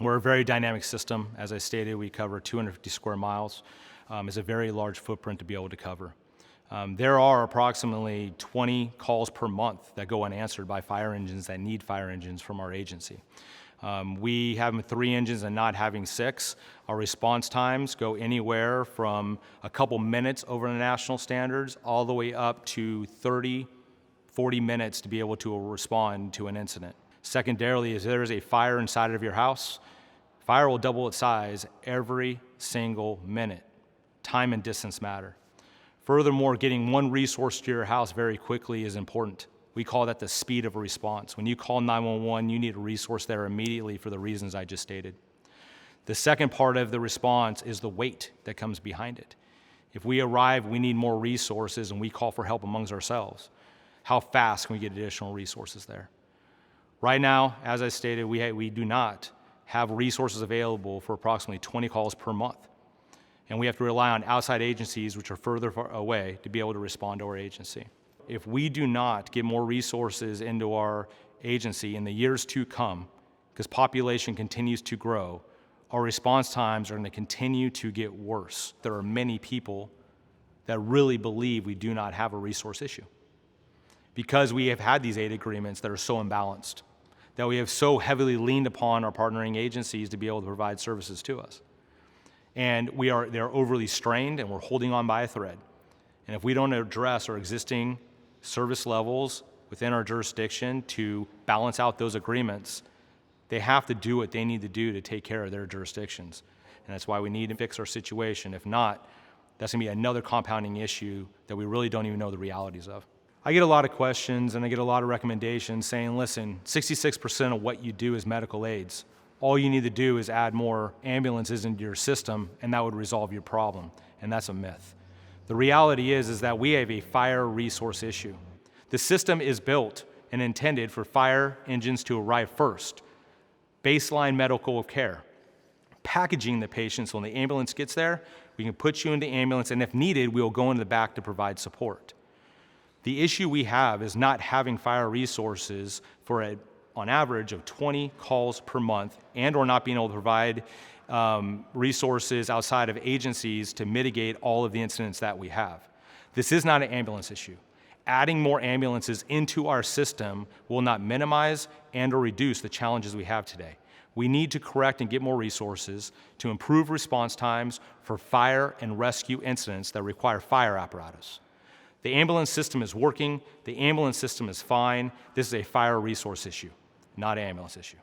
We're a very dynamic system. As I stated, we cover 250 square miles. It's a very large footprint to be able to cover. There are approximately 20 calls per month that go unanswered by fire engines that need fire engines from our agency. We having 3 engines and not having 6, our response times go anywhere from a couple minutes over the national standards all the way up to 30, 40 minutes to be able to respond to an incident. Secondarily, if there is a fire inside of your house, fire will double its size every single minute. Time and distance matter. Furthermore, getting one resource to your house very quickly is important. We call that the speed of a response. When you call 911, you need a resource there immediately for the reasons I just stated. The second part of the response is the wait that comes behind it. If we arrive, we need more resources and we call for help amongst ourselves. How fast can we get additional resources there? Right now, as I stated, we do not have resources available for approximately 20 calls per month. And we have to rely on outside agencies which are further away to be able to respond to our agency. If we do not get more resources into our agency in the years to come, because population continues to grow, our response times are going to continue to get worse. There are many people that really believe we do not have a resource issue because we have had these aid agreements that are so imbalanced, that we have so heavily leaned upon our partnering agencies to be able to provide services to us. And they're overly strained and we're holding on by a thread. And if we don't address our existing service levels within our jurisdiction to balance out those agreements, they have to do what they need to do to take care of their jurisdictions. And that's why we need to fix our situation. If not, that's gonna be another compounding issue that we really don't even know the realities of. I get a lot of questions and I get a lot of recommendations saying, listen, 66% of what you do is medical aids. All you need to do is add more ambulances into your system and that would resolve your problem. And that's a myth. The reality is that we have a fire resource issue. The system is built and intended for fire engines to arrive first. Baseline medical care. Packaging the patient so when the ambulance gets there, we can put you in the ambulance and if needed, we'll go into the back to provide support. The issue we have is not having fire resources for on average of 20 calls per month and or not being able to provide resources outside of agencies to mitigate all of the incidents that we have. This is not an ambulance issue. Adding more ambulances into our system will not minimize and or reduce the challenges we have today. We need to correct and get more resources to improve response times for fire and rescue incidents that require fire apparatus. The ambulance system is working, the ambulance system is fine. This is a fire resource issue, not an ambulance issue.